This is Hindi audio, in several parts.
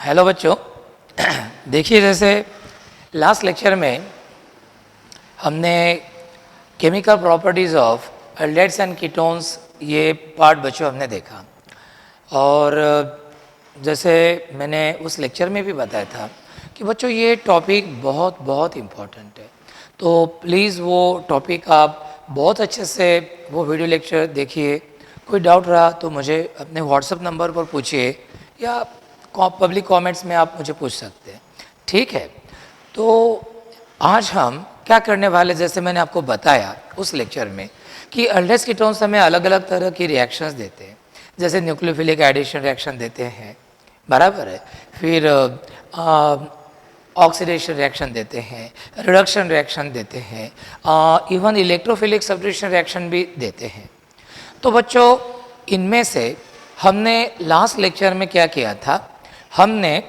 हेलो बच्चों। देखिए, जैसे लास्ट लेक्चर में हमने chemical properties of aldehydes and ketones ये पार्ट बच्चों हमने देखा, और जैसे मैंने उस लेक्चर में भी बताया था कि बच्चों ये टॉपिक बहुत बहुत इम्पॉर्टेंट है। तो प्लीज़ वो टॉपिक आप बहुत अच्छे से वो वीडियो लेक्चर देखिए। कोई डाउट रहा तो मुझे अपने व्हाट्सएप नंबर पर पूछिए या पब्लिक कमेंट्स में आप मुझे पूछ सकते हैं, ठीक है। तो आज हम क्या करने वाले, जैसे मैंने आपको बताया उस लेक्चर में कि एल्डेट्स कीटोन्स हमें अलग अलग तरह की रिएक्शंस देते हैं। जैसे न्यूक्लियोफिलिक एडिशन रिएक्शन देते हैं, बराबर है, फिर ऑक्सीडेशन रिएक्शन देते हैं, रिडक्शन रिएक्शन देते हैं, इवन इलेक्ट्रोफिलिक सब्स्टिट्यूशन रिएक्शन भी देते हैं। तो बच्चों, इनमें से हमने लास्ट लेक्चर में क्या किया था, हमने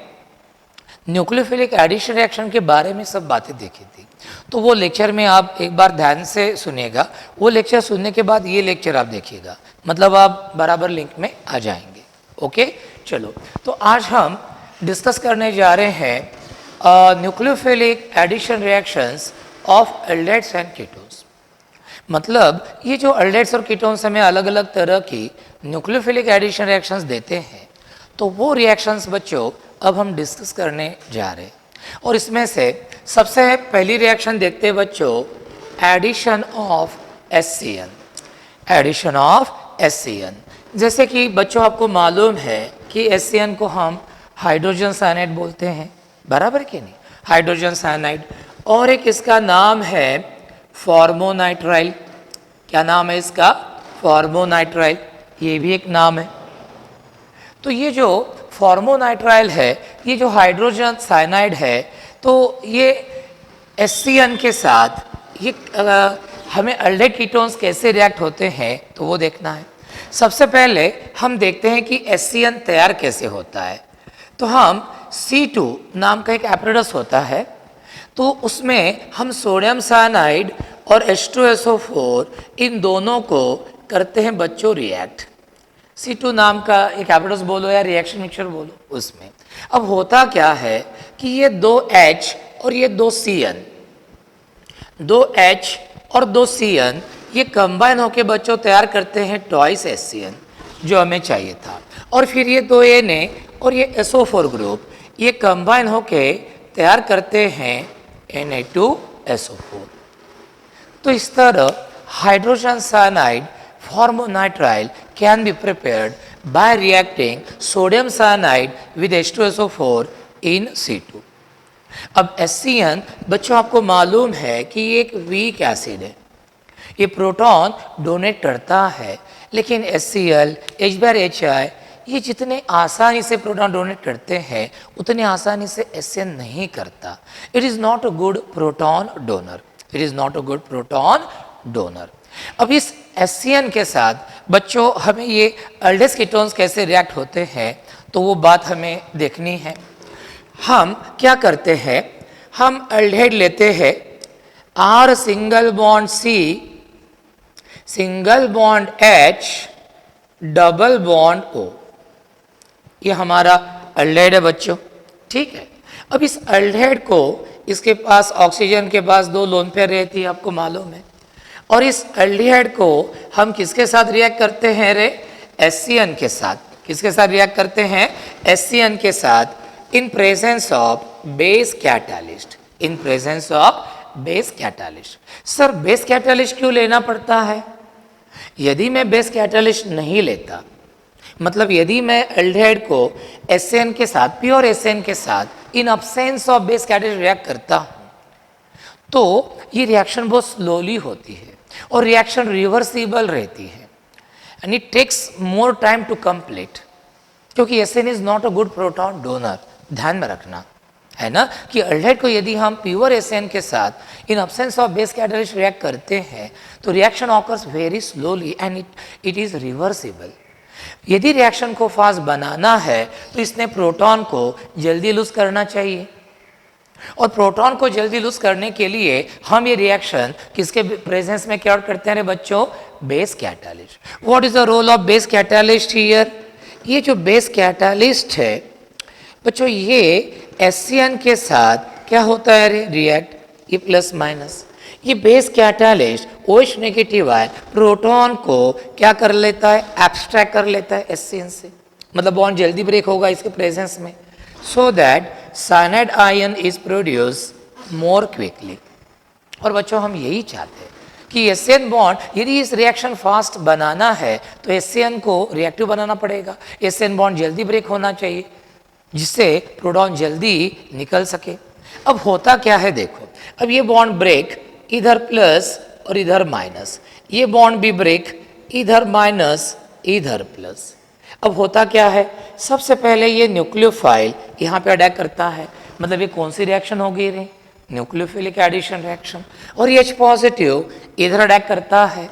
न्यूक्लियोफिलिक एडिशन रिएक्शन के बारे में सब बातें देखी थी। तो वो लेक्चर में आप एक बार ध्यान से सुनिएगा। वो लेक्चर सुनने के बाद ये लेक्चर आप देखिएगा, मतलब आप बराबर लिंक में आ जाएंगे। ओके, चलो। तो आज हम डिस्कस करने जा रहे हैं nucleophilic addition reactions of aldehydes and ketones. मतलब ये जो एल्डेट्स और कीटोन्स हमें अलग अलग तरह की न्यूक्लियोफिलिक एडिशन रिएक्शंस देते हैं, तो वो रिएक्शंस बच्चों अब हम डिस्कस करने जा रहे हैं। और इसमें से सबसे पहली रिएक्शन देखते हैं बच्चों, addition of HCN। Addition of HCN, जैसे कि बच्चों आपको मालूम है कि HCN को हम हाइड्रोजन साइनाइड बोलते हैं, बराबर कि नहीं, हाइड्रोजन साइनाइड। और एक इसका नाम है फॉर्मोनाइट्राइल। क्या नाम है इसका? फॉर्मोनाइट्राइल, ये भी एक नाम है। तो ये जो फॉर्मोनाइट्राइल है, ये जो हाइड्रोजन साइनाइड है, तो ये HCN के साथ ये हमें एल्डेट कीटोन्स कैसे रिएक्ट होते हैं तो वो देखना है। सबसे पहले हम देखते हैं कि HCN तैयार कैसे होता है। तो हम C2 नाम का एक एप्रेटस होता है, तो उसमें हम सोडियम साइनाइड और H2SO4 इन दोनों को करते हैं बच्चों रिएक्ट। C2 नाम का एक एप्रेटस बोलो या रिएक्शन मिक्सचर बोलो, उसमें अब होता क्या है कि ये दो H और ये दो CN, दो H और दो CN ये कंबाइन होके बच्चों तैयार करते हैं ट्वाइस HCN जो हमें चाहिए था। और फिर ये दो Na और ये SO4 ग्रुप ये कंबाइन होके तैयार करते हैं Na2SO4। तो इस तरह hydrogen cyanide formonitrile can be prepared by reacting sodium cyanide with H2SO4 in C2। अब HCN बच्चों आपको मालूम है कि ये एक वीक एसिड है, ये प्रोटॉन डोनेट करता है, लेकिन HCl, H/HI ये जितने आसानी से प्रोटॉन डोनेट करते हैं उतने आसानी से HCN नहीं करता। It is not a good proton donor, it is not a good proton donor. अब इस HCN के साथ बच्चों हमें ये एल्डेट्स कीटोन्स कैसे रिएक्ट होते हैं तो वो बात हमें देखनी है। हम क्या करते हैं, हम एल्डेहाइड लेते हैं, R single bond C single bond H double bond O, ये हमारा एल्डेहाइड है बच्चों, ठीक है। अब इस एल्डेहाइड को, इसके पास ऑक्सीजन के पास दो लोन पेयर रहती है, आपको मालूम है। और इस एल्डिहाइड को हम किसके साथ रिएक्ट करते हैं रे? HCN के साथ। किसके साथ रिएक्ट करते हैं? HCN के साथ in presence of base catalyst, in presence of base catalyst. Sir base catalyst क्यों लेना पड़ता है? यदि मैं बेस कैटालिस्ट नहीं लेता, मतलब यदि मैं एल्डिहाइड को HCN के साथ, प्योर HCN के साथ इन absence of base catalyst react करता हूं, तो ये रिएक्शन बहुत स्लोली होती है और रिएक्शन रिवर्सिबल रहती है, and it takes more time to complete, क्योंकि HCN is not a good proton donor. ध्यान में रखना है ना कि एल्डिहाइड को यदि हम प्योर HCN के साथ इन absence of base catalyst react करते हैं तो reaction occurs very slowly and it is reversible. यदि रिएक्शन को फास्ट बनाना है तो इसने प्रोटॉन को जल्दी लूज करना चाहिए, और प्रोटॉन को जल्दी लूज करने के लिए हम ये रिएक्शन किसके प्रेजेंस में क्या करते हैं बच्चों? Base catalyst. What is the role of base catalyst here? ये जो बेस कैटालिस्ट है बच्चों ये HCN के साथ क्या होता है रे रिएक्ट, ये प्लस माइनस, ये base catalyst OH negative ion proton को क्या कर लेता है, एब्स्ट्रैक्ट कर लेता है HCN से, मतलब बॉन्ड जल्दी ब्रेक होगा इसके प्रेजेंस में, so that cyanide ion is produce more quickly. और बच्चों हम यही चाहते हैं कि HCN बॉन्ड यदि इस रिएक्शन फास्ट बनाना है तो HCN को रिएक्टिव बनाना पड़ेगा, HCN बॉन्ड जल्दी ब्रेक होना चाहिए जिससे प्रोटॉन जल्दी निकल सके। अब होता क्या है देखो, अब ये बॉन्ड ब्रेक इधर प्लस और इधर माइनस, ये बॉन्ड भी ब्रेक इधर माइनस इधर प्लस। अब होता क्या है, सबसे पहले ये न्यूक्लियोफाइल यहाँ पे अटैक करता है, मतलब ये कौन सी रिएक्शन होगी रे, न्यूक्लियोफिलिक एडिशन रिएक्शन, और ये H पॉजिटिव इधर अटैक करता है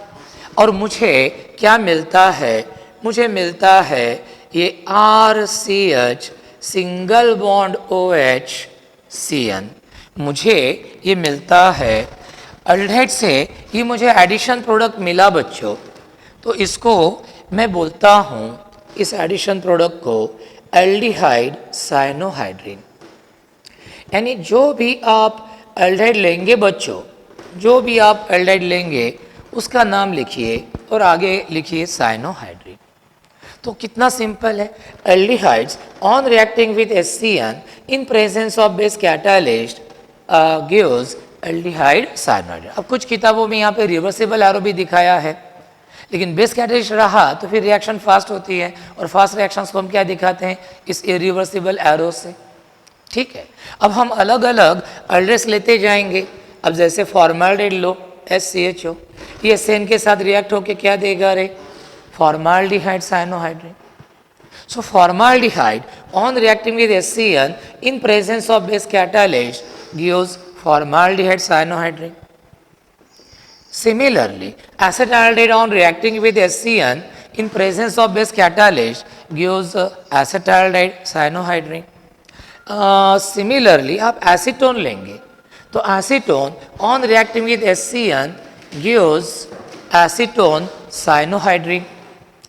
और मुझे क्या मिलता है, मुझे मिलता है ये RCH single bond OH CN, मुझे ये मिलता है अल्डिहाइड से, ये मुझे एडिशन प्रोडक्ट मिला बच्चों, तो इसको मैं बोलता हूँ इस एडिशन प्रोडक्ट को एल्डिहाइड साइनोहाइड्रिन। यानी जो भी आप एल्डिहाइड लेंगे बच्चों, जो भी आप एल्डिहाइड लेंगे उसका नाम लिखिए और आगे लिखिए साइनोहाइड्रिन। तो कितना सिंपल है, aldehydes on reacting with HCN in presence of base catalyst gives aldehyde cyanohydrin. अब कुछ किताबों में यहाँ पे रिवर्सिबल एरो भी दिखाया है, लेकिन बेस कैटालिस्ट रहा तो फिर रिएक्शन फास्ट होती है, और फास्ट रिएक्शंस को हम क्या दिखाते हैं, इस इरिवर्सिबल एरो से। ठीक है, अब हम अलग अलग एल्डिहाइड्स लेते जाएंगे। अब जैसे फॉर्माल्डिहाइड लो SCHO, ये HCN के साथ रिएक्ट होके क्या देगा रे, formaldehyde cyanohydrin. So formaldehyde on reacting with HCN in presence of base catalyst gives formaldehyde cyanohydrin. Similarly, acetaldehyde on reacting with HCN in presence of base catalyst gives acetaldehyde cyanohydrin. Similarly, आप एसीटोन लेंगे तो acetone on reacting with HCN gives acetone cyanohydrin.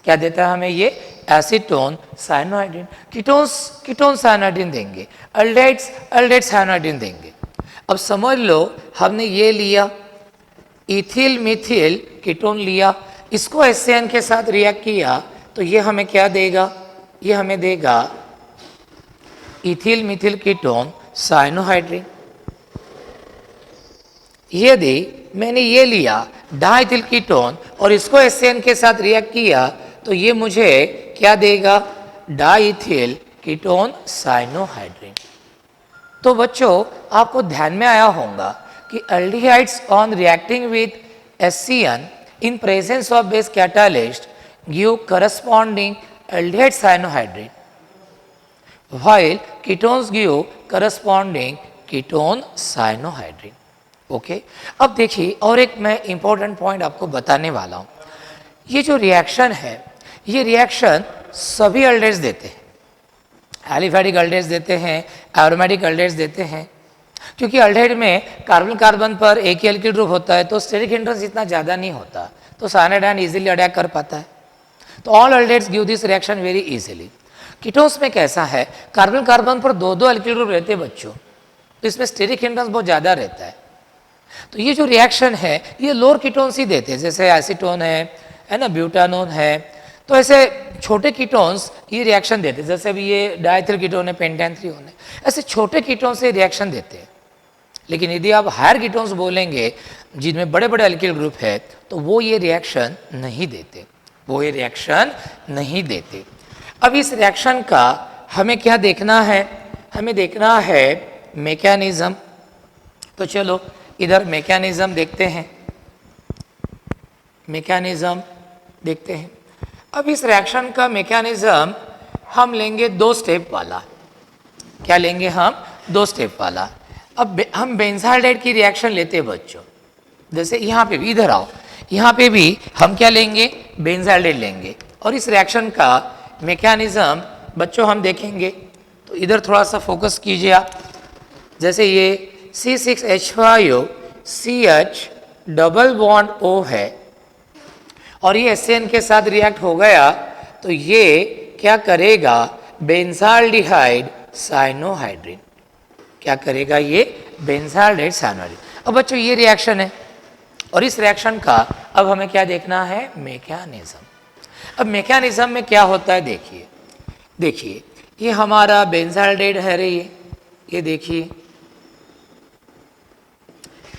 क्या देता है हमें ये, एसीटोन साइनोहाइड्रिन। कीटोन साइनोहाइड्रिन देंगे, अल्डेहाइड साइनोहाइड्रिन देंगे। अब समझ लो हमने ये लिया इथिल मिथिल कीटोन लिया, इसको HCN के साथ रिएक्ट किया तो ये हमें क्या देगा, ये हमें देगा इथिल मिथिल कीटोन साइनोहाइड्रिन। यदि मैंने ये लिया डाइथिल कीटोन और इसको HCN के साथ रिएक्ट किया तो ये मुझे क्या देगा, डाइथिल कीटोन साइनोहाइड्रिन। तो बच्चों आपको ध्यान में आया होगा कि aldehydes on reacting with HCN in presence of base catalyst give corresponding aldehyde cyanohydrin, while ketones give corresponding ketone cyanohydrin. Okay, अब देखिए और एक मैं इंपॉर्टेंट पॉइंट आपको बताने वाला हूँ। ये जो रिएक्शन है, ये रिएक्शन सभी एल्डिहाइड्स देते हैं, एलिफैटिक एल्डिहाइड्स देते हैं, एरोमेटिक एल्डिहाइड्स देते हैं, क्योंकि एल्डिहाइड में कार्बन कार्बन पर एक ही एल्किल ग्रुप होता है तो स्टेरिक हिंड्रेंस इतना ज़्यादा नहीं होता, तो साइनाइड आयन इजीली अटैक कर पाता है। तो all aldehydes give this reaction very easily. Ketones में कैसा है, कार्बन कार्बन पर दो दो एल्किल ग्रुप रहते हैं बच्चों, तो इसमें स्टेरिक हिंड्रेंस बहुत ज़्यादा रहता है। तो ये जो रिएक्शन है ये लोअर कीटोन्स ही देते हैं, जैसे एसीटोन है ना, ब्यूटानोन है, तो ऐसे छोटे कीटोन्स ये रिएक्शन देते हैं, जैसे अभी ये डाइथिल कीटोन है, पेंटेन-3 है, ऐसे छोटे कीटोन से रिएक्शन देते हैं। लेकिन यदि आप हायर कीटोन्स बोलेंगे जिनमें बड़े बड़े एल्किल ग्रुप है तो वो ये रिएक्शन नहीं देते, वो ये रिएक्शन नहीं देते। अब इस रिएक्शन का हमें क्या देखना है, हमें देखना है मैकेनिज्म। तो चलो इधर मैकेनिज्म देखते हैं, मैकेनिज्म देखते हैं। अब इस रिएक्शन का मैकेनिज्म हम लेंगे 2 स्टेप वाला। क्या लेंगे हम, 2 स्टेप वाला। अब हम बेंजाल्डेहाइड की रिएक्शन लेते हैं बच्चों, जैसे यहाँ पे भी, इधर आओ, यहाँ पे भी हम क्या लेंगे, बेंजाल्डेहाइड लेंगे, और इस रिएक्शन का मैकेनिज्म बच्चों हम देखेंगे। तो इधर थोड़ा सा फोकस कीजिए आप, जैसे ये C6H5CH डबल बॉन्ड O है और ये HCN के साथ रिएक्ट हो गया तो ये क्या करेगा, बेंजाल्डिहाइड साइनोहाइड्रिन। क्या करेगा ये? बेंजाइलडेट साइनोहाइड्रिन। अब बच्चों ये रिएक्शन है और इस रिएक्शन का अब हमें क्या देखना है? मैकेनिज्म। अब मैकेनिज्म में क्या होता है देखिए, देखिए ये हमारा बेंजाइलडेट है रे, ये देखिए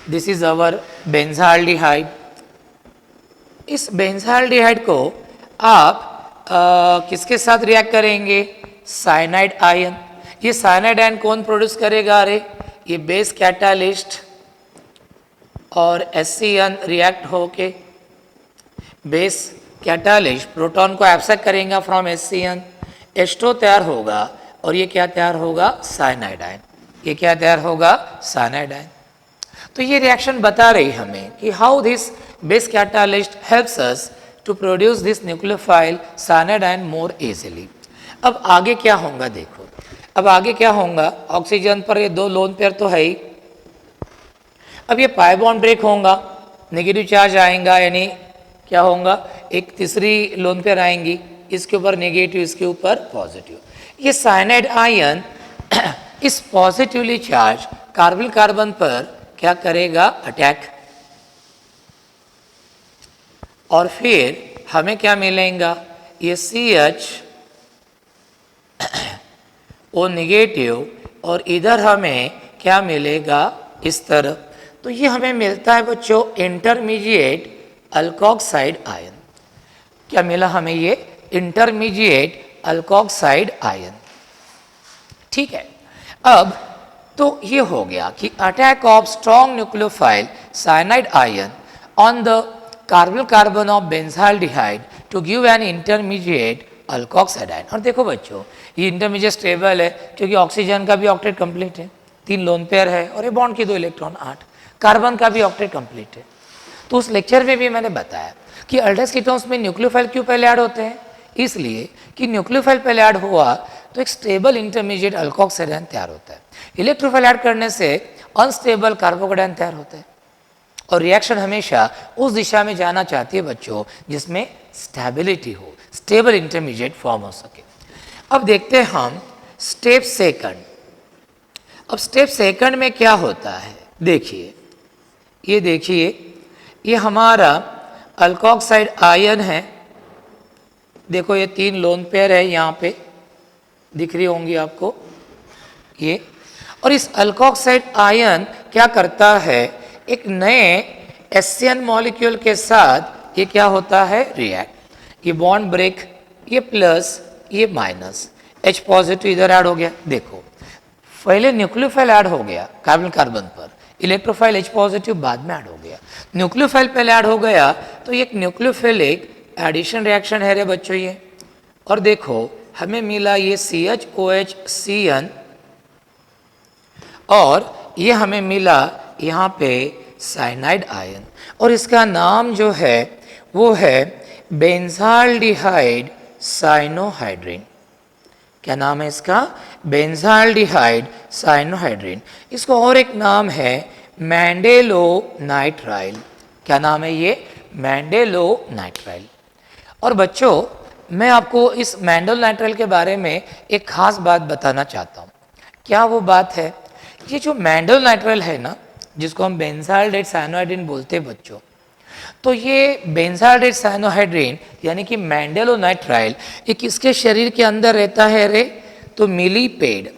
दिस इज अवर बेंजाइल्डिहाइड। इस बेंजाइल्डिहाइड को आप किसके साथ रिएक्ट करेंगे? Cyanide ion. ये साइनाइड आयन कौन प्रोड्यूस करेगा? अरे ये बेस कैटालिस्ट और एससीएन रिएक्ट होके बेस कैटालिस्ट प्रोटॉन को एब्सेक्ट करेगा फ्रॉम एससीएन, H2 तैयार होगा और ये क्या तैयार होगा? Cyanide ion. ये क्या तैयार होगा? Cyanide ion. तो ये रिएक्शन बता रही हमें कि how this base catalyst helps us to produce this nucleophile cyanide ion more easily. अब आगे क्या होगा देखो, अब आगे क्या होगा? ऑक्सीजन पर ये 2 लोन पेयर तो है ही, अब ये पाई बॉन्ड ब्रेक होगा, नेगेटिव चार्ज आएगा, यानी क्या होगा? एक तीसरी लोन पेयर आएंगी, इसके ऊपर नेगेटिव, इसके ऊपर पॉजिटिव। ये साइनाइड आयन इस पॉजिटिवली चार्ज कार्बन कार्बन पर क्या करेगा? अटैक। और फिर हमें क्या मिलेगा? ये CH ओ नेगेटिव और इधर हमें क्या मिलेगा? इस तरह। तो ये हमें मिलता है बच्चों इंटरमीडिएट अल्कोक्साइड आयन। क्या मिला हमें? ये इंटरमीडिएट अल्कोक्साइड आयन। ठीक है, अब तो ये हो गया कि attack of strong nucleophile cyanide ion on the carbon carbon of benzaldehyde to give an intermediate alkoxide ion. और देखो बच्चों ये इंटरमीडिएट स्टेबल है क्योंकि ऑक्सीजन का भी ऑक्टेट कंप्लीट है, 3 लोन पेयर है और ये बॉन्ड की 2 इलेक्ट्रॉन 8, कार्बन का भी ऑक्टेट कंप्लीट है। तो उस लेक्चर में भी मैंने बताया कि अल्डेस कीटोन्स में न्यूक्लियोफाइल क्यों पहले ऐड होते हैं? इसलिए कि न्यूक्लियोफाइल पहले ऐड हुआ तो एक स्टेबल इंटरमीडिएट अल्कोक्साइड आयन तैयार होता है। इलेक्ट्रोफाइल ऐड करने से अनस्टेबल कार्बोक्साइड आयन तैयार होता है और रिएक्शन हमेशा उस दिशा में जाना चाहती है बच्चों जिसमें स्टेबिलिटी हो, स्टेबल इंटरमीडिएट फॉर्म हो सके। अब देखते हैं हम स्टेप सेकंड। अब स्टेप सेकंड में क्या होता है देखिए, ये देखिए ये हमारा अल्कोक्साइड आयन है, देखो ये 3 लोन पेयर है, यहाँ पे दिख रही होंगी आपको ये। और इस अल्कोक्साइड आयन क्या करता है? एक नए एससीएन मॉलिक्यूल के साथ ये क्या होता है? रिएक्ट। ये बॉन्ड ब्रेक, ये प्लस ये माइनस, H पॉजिटिव इधर ऐड हो गया। देखो पहले न्यूक्लियोफाइल ऐड हो गया कार्बन कार्बन पर, इलेक्ट्रोफाइल H पॉजिटिव बाद में ऐड हो गया। न्यूक्लियोफाइल पहले ऐड हो गया तो ये एक न्यूक्लियोफिलिक एडिशन रिएक्शन है रे बच्चों ये। और देखो हमें मिला ये CHOH CN और ये हमें मिला यहाँ पे साइनाइड आयन और इसका नाम जो है वो है बेंजाइल्डिहाइड साइनोहाइड्रिन। क्या नाम है इसका? Benzaldehyde cyanohydrin. इसको और एक नाम है मैंडेलोनाइट्राइल। क्या नाम है ये? मैंडेलोनाइट्राइल। और बच्चों मैं आपको इस मैंडेलोनाइट्राइल के बारे में एक खास बात बताना चाहता हूँ। क्या वो बात है? ये जो मैंडेलोनाइट्राइल है ना, जिसको हम बेंजाइल्डेट साइनोहाइड्रिन बोलते हैं बच्चों, तो ये बेंजाइल्डेट साइनोहाइड्रिन यानी कि मैंडेलोनाइट्राइल ये किसके शरीर के अंदर रहता है रे? तो मिलीपेड।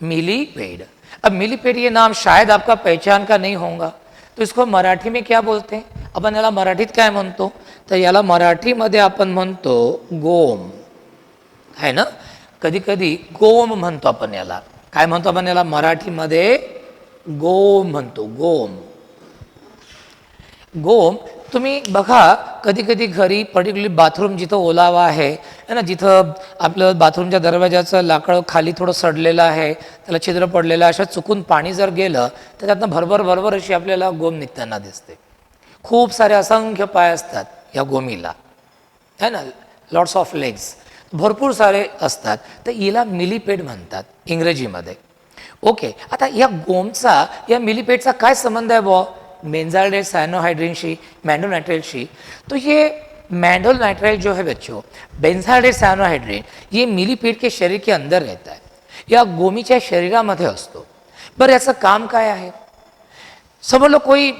मिलीपेड। अब मिलीपेड ये नाम शायद आपका पहचान का नहीं होगा, तो इसको मराठी में क्या बोलते हैं? आपण याला मराठीत काय म्हणतो? तर याला मराठीमध्ये आपण म्हणतो गोम, है ना? कधी कधी गोम म्हणतो आपण याला। काय म्हणतो आपण याला मराठीमध्ये? गोम म्हणतो, गोम। गोम तुम्ही बघा कधी कधी घरी पर्टिक्युलरली बाथरूम जिथं ओलावा आहे ना, जिथं आपलं बाथरूमच्या दरवाजाचं लाकड खाली थोडं सडलेलं आहे, त्याला छिद्र पडलेलं आहे, अशा चुकून पाणी जर गेलं तर त्यातनं भरभर भरभर अशी आपल्याला गोम निघताना दिसते। खूप सारे असंख्य पाय असतात या गोमीला, है ना, लॉट्स ऑफ लेग्स, भरपूर सारे असतात, तर हिला मिलीपेड म्हणतात इंग्रजीमध्ये। ओके, आता या गोमचा या मिलीपेडचा काय संबंध आहे बुवा बेंजाइल्डेट साइनोहाइड्रिनशी, मैंडेलोनाइट्राइलशी? तो ये मैंडेलोनाइट्राइल जो है बच्चों, बेंजाइल्डेट साइनोहाइड्रिन, ये मिलीपेड के शरीर के अंदर रहता है। या गोमीच्या शरीरामध्ये असतो. बरं याचं काम काय आहे? समजलं कोई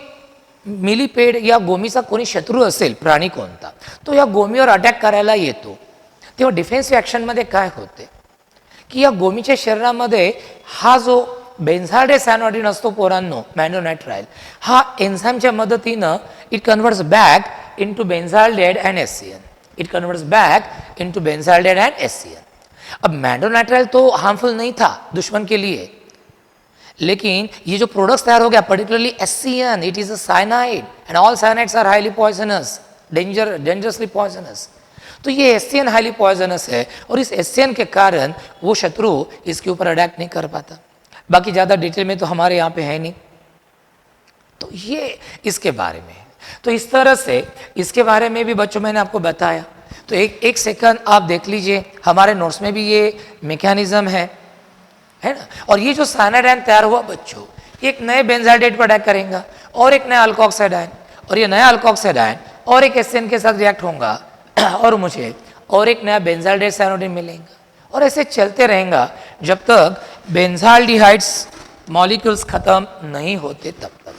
मिलीपेड या गोमीचा कोणी शत्रू असेल, प्राणी कोणता, तो या गोमीवर अटॅक करायला येतो, तेव्हा डिफेन्सिव्ह ॲक्शनमध्ये काय होते की या गोमीच्या शरीरामध्ये हा जो बेन्झाल्डेसायनोडिन असतो पोरांनो, मॅन्डोनायट्राइल, हा एन्झाईमच्या मदतीनं it converts back into benzaldehyde and SCN. It converts back into benzaldehyde and SCN. अब मैंडोनाइट्राइल तो हार्मफुल नहीं था दुश्मन के लिए, लेकिन ये जो प्रोडक्ट्स तैयार हो गया, particularly SCN, it is a cyanide and all cyanides are highly poisonous, dangerously poisonous. तो ये एससीएन हाईली पॉइजनस है और इस एससीएन के कारण वो शत्रु इसके ऊपर अटैक नहीं कर पाता. बाकी ज़्यादा डिटेल में तो हमारे यहाँ पे है नहीं. तो ये इसके बारे में है. तो इस तरह से इसके बारे में भी बच्चों मैंने आपको बताया. तो एक सेकंड आप देख लीजिए, हमारे नोट्स में भी ये मैकेनिज्म है ना. और ये जो साइनाइड तैयार हुआ बच्चों, एक नए बेंजाल्डेट पर अटैक करेगा और एक नया अल्कोक्साइड आयन, और ये नया अल्कोक्साइड आयन और एक एससीएन के साथ रिएक्ट होगा और मुझे और एक नया बेंजाल्डेट साइनोडिन मिलेगा, और ऐसे चलते रहेगा जब तक बेंजाल्डिहाइड्स मॉलिक्यूल्स खत्म नहीं होते तब तक.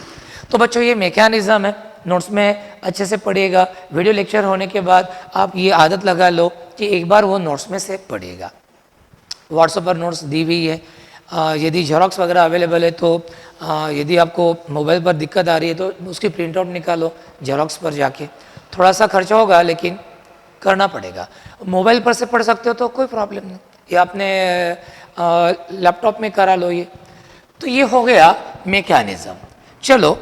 तो बच्चों ये मैकेनिज्म है, नोट्स में अच्छे से पढ़िएगा. वीडियो लेक्चर होने के बाद आप ये आदत लगा लो कि एक बार वो नोट्स में से पढ़िएगा. व्हाट्सएप पर नोट्स दी हुई है. यदि जेरोक्स वगैरह अवेलेबल है तो यदि आपको मोबाइल पर दिक्कत आ रही है तो उसकी प्रिंट आउट निकालो जेरोक्स पर जाके. थोड़ा सा खर्चा होगा लेकिन करना पड़ेगा. मोबाइल पर से पढ़ सकते हो तो कोई प्रॉब्लम नहीं, या अपने लैपटॉप में करा लो ये. तो ये हो गया मैकेनिज्म. चलो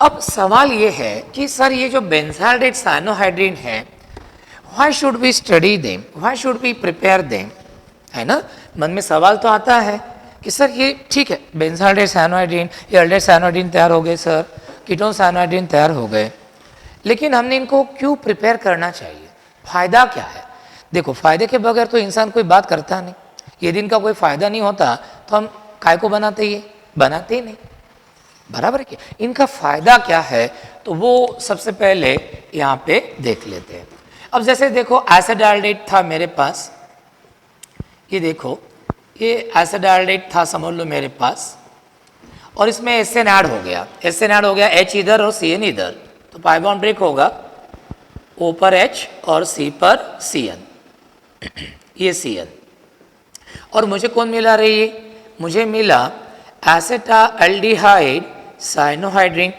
अब सवाल ये है कि सर ये जो बेंजाल्डेट साइनोहाइड्रिन है, why should we study them, why should we prepare them, है ना. मन में सवाल तो आता है कि सर ये ठीक है, बेंजाल्डेट साइनोहाइड्रिन, ये अल्डेट साइनोहाइड्रिन तैयार हो गए सर, कीटोन साइनोहाइड्रिन तैयार हो गए, लेकिन हमने इनको क्यों प्रिपेयर करना चाहिए, फ़ायदा क्या है. देखो फ़ायदे के बगैर तो इंसान कोई बात करता नहीं. यदि इनका कोई फ़ायदा नहीं होता तो हम काय को बनाते ही नहीं. बराबर है कि इनका फ़ायदा क्या है, तो वो सबसे पहले यहाँ पे देख लेते हैं. अब जैसे देखो एसिडाल्डेट था मेरे पास, ये देखो ये एसिडाल्डेट था समझ लो मेरे पास, और इसमें एसएन ऐड हो गया. एसएन ऐड हो गया, H इधर और CN इधर, तो पाई बॉन्ड ब्रेक होगा, O पर H और C पर CN, ये CN. और मुझे कौन मिला रही है, मुझे मिला एसेटाल्डिहाइड साइनोहाइड्रिन.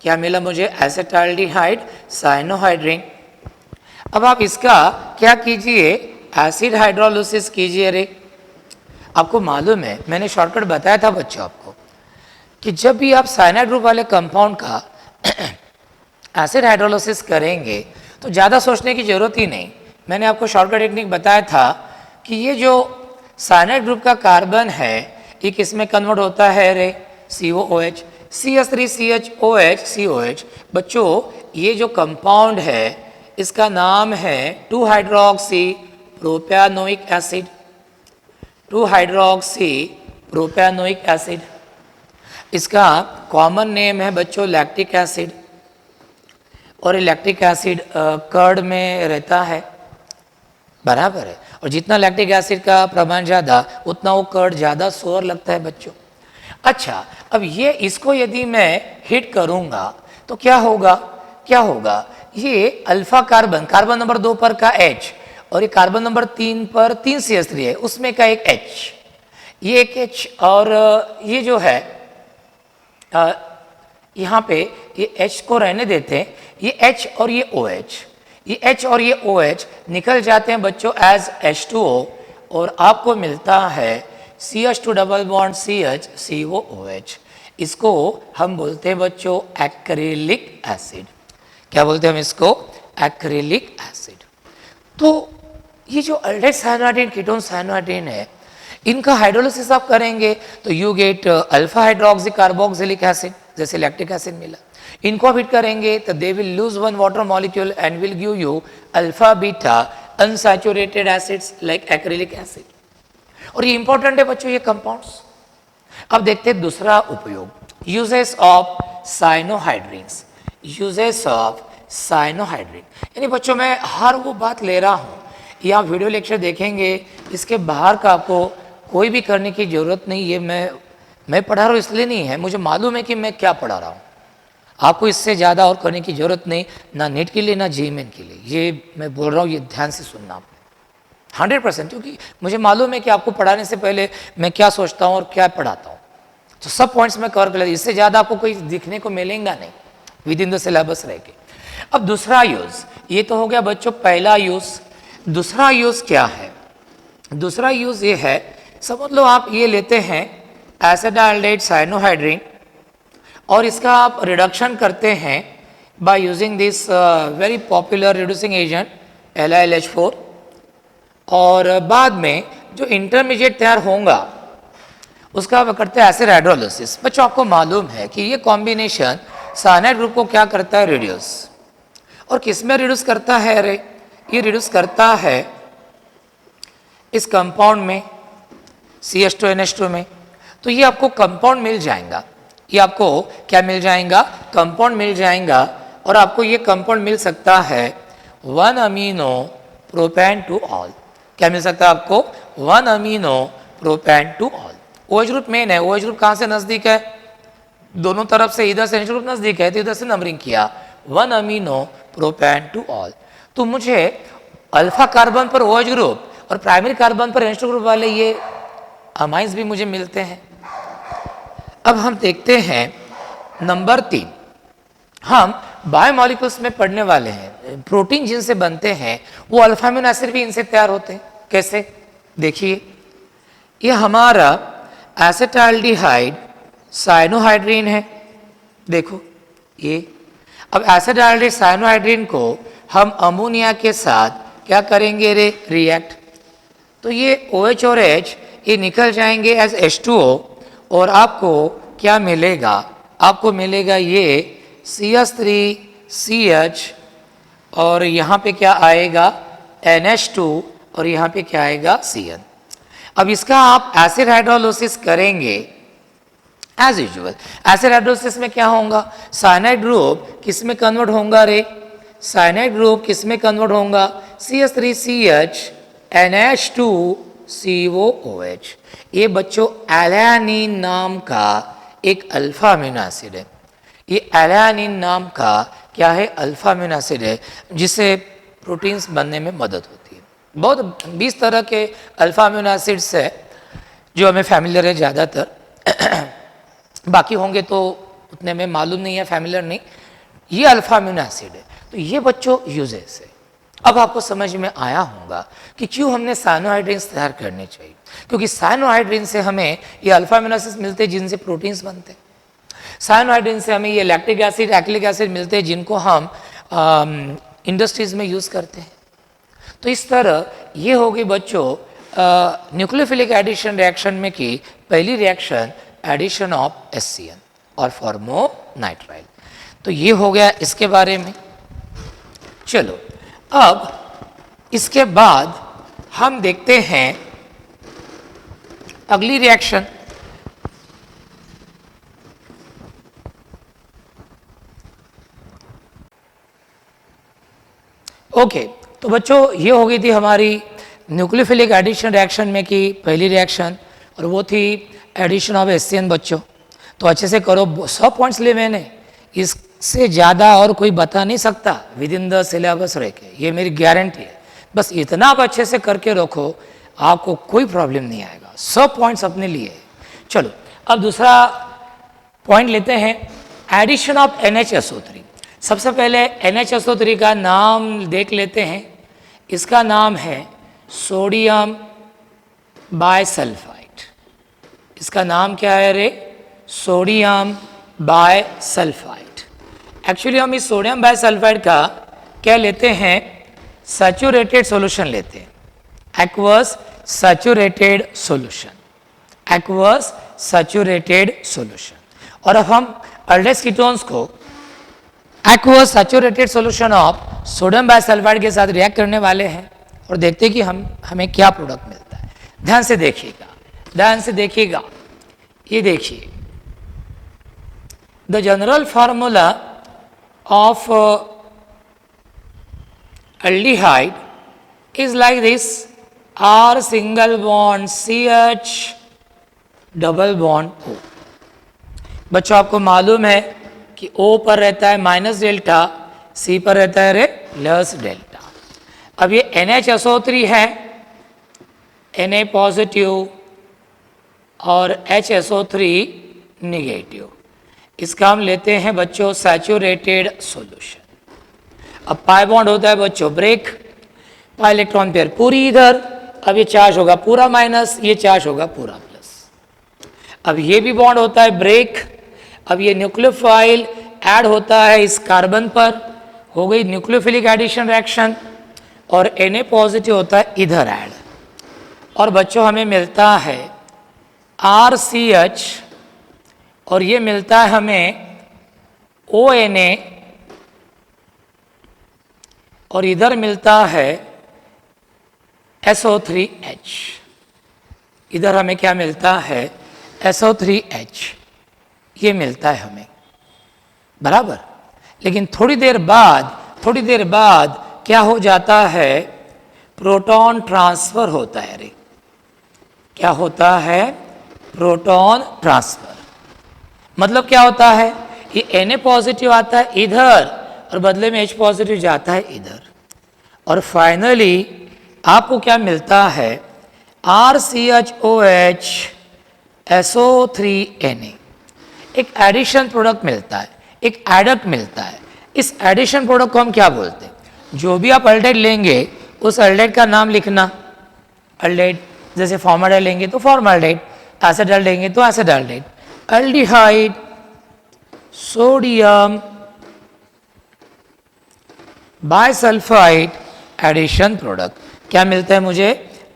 क्या मिला मुझे, एसेटाल्डिहाइड साइनोहाइड्रिन. अब आप इसका क्या कीजिए, एसिड हाइड्रोलिसिस कीजिए. रे आपको मालूम है, मैंने शॉर्टकट बताया था बच्चों आपको कि जब भी आप साइनाइड ग्रुप वाले कंपाउंड का एसिड हाइड्रोलिसिस करेंगे तो ज़्यादा सोचने की ज़रूरत ही नहीं. मैंने आपको शॉर्टकट टेक्निक बताया था कि ये जो साइनाइड ग्रुप का कार्बन है ये किस में कन्वर्ट होता है रे, COOH, CH3CHOH COH. बच्चों ये जो कंपाउंड है इसका नाम है 2 hydroxy propanoic acid. 2 hydroxy propanoic acid. इसका कॉमन नेम है बच्चों लैक्टिक एसिड, और ये लैक्टिक एसिड कर्ड में रहता है. बराबर है. और जितना लैक्टिक एसिड का प्रमाण ज़्यादा उतना वो कर्ड ज़्यादा सोर लगता है बच्चों. अच्छा अब ये इसको यदि मैं हिट करूँगा तो क्या होगा, ये अल्फा कार्बन, कार्बन नंबर 2 पर का H और ये कार्बन नंबर 3 पर 3 CH3 है, उसमें का एक H, ये एक H, और ये जो है यहाँ पे ये H को रहने देते हैं, ये H और ये OH, ये H और ये OH निकल जाते हैं बच्चों एज H2O, और आपको मिलता है CH2 double bond CH COOH. इसको हम बोलते हैं बच्चों एक्रिलिक एसिड. क्या बोलते हैं हम इसको, एक्रिलिक एसिड. तो ये जो अल्डेट साइनोहाइड्रिन कीटोन साइनोहाइड्रिन है, इनका हाइड्रोलिसिस आप करेंगे तो you get alpha hydroxy carboxylic acid, जैसे लैक्टिक एसिड मिला. इनको आप हिट करेंगे तो they will lose one water molecule and will give you alpha beta unsaturated acids like acrylic acid. और ये इंपॉर्टेंट है बच्चों ये कंपाउंड्स. अब देखते हैं दूसरा उपयोग, uses of cyanohydrins. Uses of cyanohydrin, यानी बच्चों मैं हर वो बात ले रहा हूँ, ये आप वीडियो लेक्चर देखेंगे इसके बाहर का आपको कोई भी करने की ज़रूरत नहीं, ये मैं पढ़ा रहा हूँ इसलिए नहीं है, मुझे मालूम है कि मैं क्या पढ़ा रहा हूँ। आपको इससे ज़्यादा और करने की ज़रूरत नहीं, ना नीट के लिए ना जेईई के लिए। ये मैं बोल रहा हूँ, ये ध्यान से सुनना आपने 100%, क्योंकि मुझे मालूम है कि आपको पढ़ाने से पहले मैं क्या सोचता हूँ और क्या पढ़ाता हूँ। तो सब पॉइंट्स में कवर कर लेते, इससे ज़्यादा आपको कोई दिखने को मिलेगा नहीं विद इन द सिलेबस रह के। अब दूसरा यूज़, ये तो हो गया बच्चों पहला यूज़। दूसरा यूज़ क्या है? दूसरा यूज़ ये है, समझ लो आप ये लेते हैं एसिटाल्डेहाइड साइनोहाइड्रिन और इसका आप रिडक्शन करते हैं by using this very popular reducing agent LiLH4, और बाद में जो इंटरमीडिएट तैयार होगा उसका करते हैं एसिड हाइड्रोलिसिस। बच्चों आपको मालूम है कि ये कॉम्बिनेशन साइनाइड ग्रुप को क्या करता है? रिड्यूस। और किस में रिड्यूस करता है? अरे ये रिड्यूस करता है इस कंपाउंड में CH2NH2 में। तो ये आपको कंपाउंड मिल जाएगा, ये आपको क्या मिल जाएगा? कंपाउंड मिल जाएगा। और आपको ये कंपाउंड मिल सकता है 1 अमीनो प्रोपेन टू ऑल। क्या मिल सकता है आपको? 1 amino propane two all. OH group main है, OH ग्रुप कहाँ से नज़दीक है? दोनों तरफ से, इधर से NH ग्रुप नज़दीक है तो इधर से नंबरिंग किया 1 अमीनो प्रोपेन टू ऑल। तो मुझे अल्फा कार्बन पर OH ग्रुप और प्राइमरी कार्बन पर NH2 ग्रुप वाले ये अमाइंस भी मुझे मिलते हैं। अब हम देखते हैं नंबर 3, हम बायोमॉलिक्यूल्स में पढ़ने वाले हैं, प्रोटीन जिनसे बनते हैं वो अल्फा अमीनो एसिड भी इनसे तैयार होते हैं। कैसे? देखिए, ये हमारा एसिटाल्डिहाइड साइनोहाइड्रिन है, देखो ये। अब एसिटाल्डिहाइड साइनोहाइड्रिन को हम अमोनिया के साथ क्या करेंगे रे? रिएक्ट। तो ये OH और H ये निकल जाएंगे एज H2O और आपको क्या मिलेगा? आपको मिलेगा ये CH3CH और यहाँ पे क्या आएगा? NH2 और यहाँ पे क्या आएगा? Cn। अब इसका आप एसिड हाइड्रोलिसिस करेंगे एज यूजुअल। एसिड हाइड्रोलिसिस में क्या होगा? साइनाइड ग्रुप किस में कन्वर्ट होगा रे? साइनाइड ग्रुप किस में कन्वर्ट होगा? CH3CH NH2COOH। ये बच्चों एलैनिन नाम का एक अल्फा अमीनो एसिड है। ये एलैनिन नाम का क्या है? अल्फा अमीनो एसिड है, जिससे प्रोटीन्स बनने में मदद होती है। बहुत 20 तरह के अल्फा अमीनो एसिड्स है जो हमें फैमिलियर है ज़्यादातर, बाकी होंगे तो उतने में मालूम नहीं है, फैमिलियर नहीं। ये अल्फा अमीनो एसिड है। तो ये बच्चों यूजेस है। अब आपको समझ में आया होगा कि क्यों हमने साइनोहाइड्रिन तैयार करने चाहिए, क्योंकि साइनोहाइड्रिन से हमें ये अल्फा अमीनो एसिड्स मिलते हैं जिनसे प्रोटीन्स बनते हैं। साइनोहाइड्रिन से हमें ये लैक्टिक एसिड, एक्रिलिक एसिड मिलते हैं जिनको हम इंडस्ट्रीज में यूज़ करते हैं। तो इस तरह ये होगी बच्चों न्यूक्लियोफिलिक एडिशन रिएक्शन में की पहली रिएक्शन एडिशन ऑफ HCN और फॉर्मोनाइट्राइल। तो ये हो गया इसके बारे में। चलो अब इसके बाद हम देखते हैं अगली रिएक्शन। ओके, तो बच्चों ये हो गई थी हमारी न्यूक्लियोफिलिक एडिशन रिएक्शन में की पहली रिएक्शन, और वो थी एडिशन ऑफ HCN। बच्चों तो अच्छे से करो, 100 पॉइंट्स लिए मैंने, इससे ज़्यादा और कोई बता नहीं सकता विद इन द सिलेबस रह के, ये मेरी गारंटी है। बस इतना आप अच्छे से करके रखो, आपको कोई प्रॉब्लम नहीं आएगा। 100 पॉइंट्स अपने लिए। चलो अब दूसरा पॉइंट लेते हैं, एडिशन ऑफ NHSO3। सबसे पहले NHSO3 का नाम देख लेते हैं। इसका नाम है सोडियम बायसल्फाइड। इसका नाम क्या है रे? Sodium bisulphide. एक्चुअली हम इस सोडियम बायसल्फाइड का क्या लेते हैं? सैचुरेटेड सॉल्यूशन लेते हैं, aqueous saturated solution, aqueous saturated solution. और अब हम अल्डेस कीटोन्स को aqueous saturated solution of sodium bisulphite के साथ रिएक्ट करने वाले हैं और देखते हैं कि हमें क्या प्रोडक्ट मिलता है। ध्यान से देखिएगा, ध्यान से देखिएगा। ये देखिए, the general formula of aldehyde is like this, R single bond CH double bond O। बच्चों आपको मालूम है कि O पर रहता है माइनस डेल्टा, C पर रहता है प्लस डेल्टा। अब ये NHSO3 है, Na पॉजिटिव और HSO3 निगेटिव, इसका हम लेते हैं बच्चों सैचुरेटेड सॉल्यूशन। अब पाई बॉन्ड होता है बच्चों ब्रेक, पाई इलेक्ट्रॉन पेयर पूरी इधर, अब ये चार्ज होगा पूरा माइनस, ये चार्ज होगा पूरा प्लस। अब ये भी बॉन्ड होता है ब्रेक, अब ये न्यूक्लियोफाइल ऐड होता है इस कार्बन पर, हो गई न्यूक्लियोफिलिक एडिशन रिएक्शन, और Na पॉजिटिव होता है इधर ऐड, और बच्चों हमें मिलता है RCH, और ये मिलता है हमें ONA, और इधर मिलता है SO3H। इधर हमें क्या मिलता है SO3H, ये मिलता है हमें बराबर। लेकिन थोड़ी देर बाद क्या हो जाता है, प्रोटॉन ट्रांसफर होता है। अरे क्या होता है, प्रोटॉन ट्रांसफर। मतलब क्या होता है, ये Na पॉजिटिव आता है इधर और बदले में H पॉजिटिव जाता है इधर, और फाइनली आपको क्या मिलता है RCHOH SO3Na। एक एडिशन प्रोडक्ट मिलता है, एक एडक्ट मिलता है। इस एडिशन प्रोडक्ट को हम क्या बोलते हैं, जो भी आप अल्डेड लेंगे उस अल्डेड का नाम लिखना। अल्डेड जैसे फॉर्माल्डेहाइड लेंगे तो फॉर्माल्डेहाइड, एसिडाल्डेहाइड लेंगे तो acetaldehyde. Aldehyde, sodium bisulphite addition product, क्या मिलता है मुझे,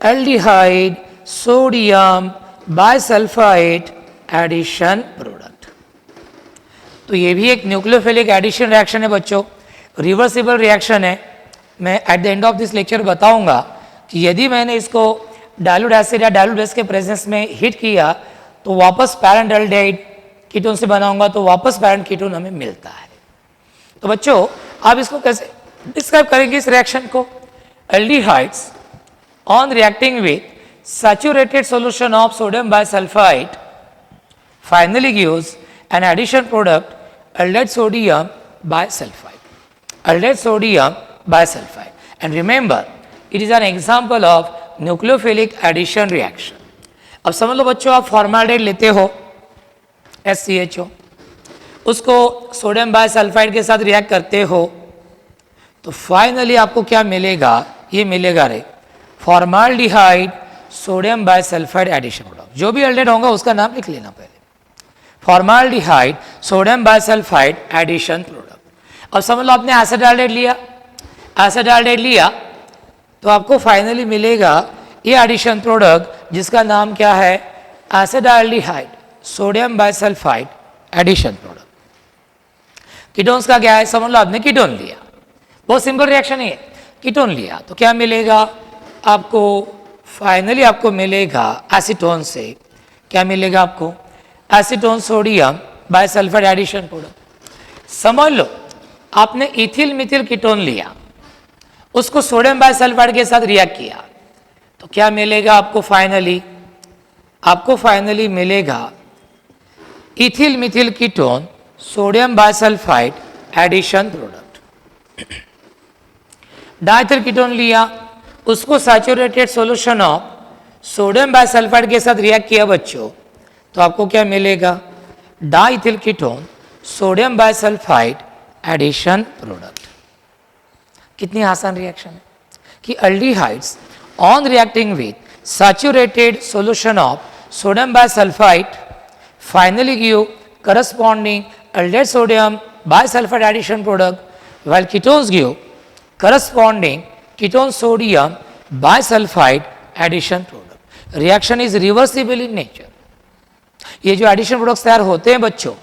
aldehyde sodium bisulphite addition product. तो ये भी एक न्यूक्लियोफिलिक एडिशन रिएक्शन है बच्चों, रिवर्सिबल रिएक्शन है। मैं at the end of this lecture बताऊंगा कि यदि मैंने इसको डाइल्यूट एसिड या डाइल्यूट बेस के प्रेजेंस में हिट किया तो वापस पैरेंट एल्डिहाइड कीटोन से बनाऊंगा तो वापस पैरेंट कीटोन हमें मिलता है। तो बच्चों आप इसको कैसे डिस्क्राइब करेंगे इस रिएक्शन को, aldehydes on reacting with saturated solution of sodium bisulphide finally gives an addition product aldehyd sodium bisulfide, aldehyd sodium bisulfide. And remember it is an example of nucleophilic addition reaction. अब समझ लो बच्चों, आप फॉर्माल्डेहाइड लेते हो SCHO, उसको सोडियम बाइसल्फाइड के साथ रिएक्ट करते हो तो फाइनली आपको क्या मिलेगा, ये मिलेगा रे formaldehyde sodium bisulphite addition product. जो भी अल्डेहाइड होगा उसका नाम लिख लेना पहले, formaldehyde sodium bisulphite addition product. अब समझ लो आपने एसिडाल्डेहाइड लिया, एसिडाल्डेहाइड लिया तो आपको फाइनली मिलेगा ये एडिशन प्रोडक्ट जिसका नाम क्या है, acetaldehyde sodium bisulphite addition product. Ketones का क्या है, समझ लो आपने कीटोन लिया, बहुत सिंपल रिएक्शन है, कीटोन लिया तो क्या मिलेगा आपको, फाइनली आपको मिलेगा एसीटोन से क्या मिलेगा आपको, acetone sodium bisulphite addition product. समझ लो आपने इथिल मिथिल कीटोन लिया, उसको सोडियम बाइसल्फाइड के साथ रिएक्ट किया तो क्या मिलेगा आपको, फाइनली मिलेगा ethyl methyl ketone sodium bisulphite addition product. Diethyl ketone लिया, उसको saturated solution of sodium bisulphite के साथ रिएक्ट किया बच्चों तो आपको क्या मिलेगा, diethyl ketone sodium bisulphite addition product. कितनी आसान रिएक्शन है कि aldehydes on reacting with saturated solution of sodium bisulphite finally give corresponding aldehyde sodium bisulphite addition product, while ketones give corresponding ketone sodium bisulfide addition product. Reaction is reversible in nature. ये जो एडिशन प्रोडक्ट्स तैयार होते हैं बच्चों,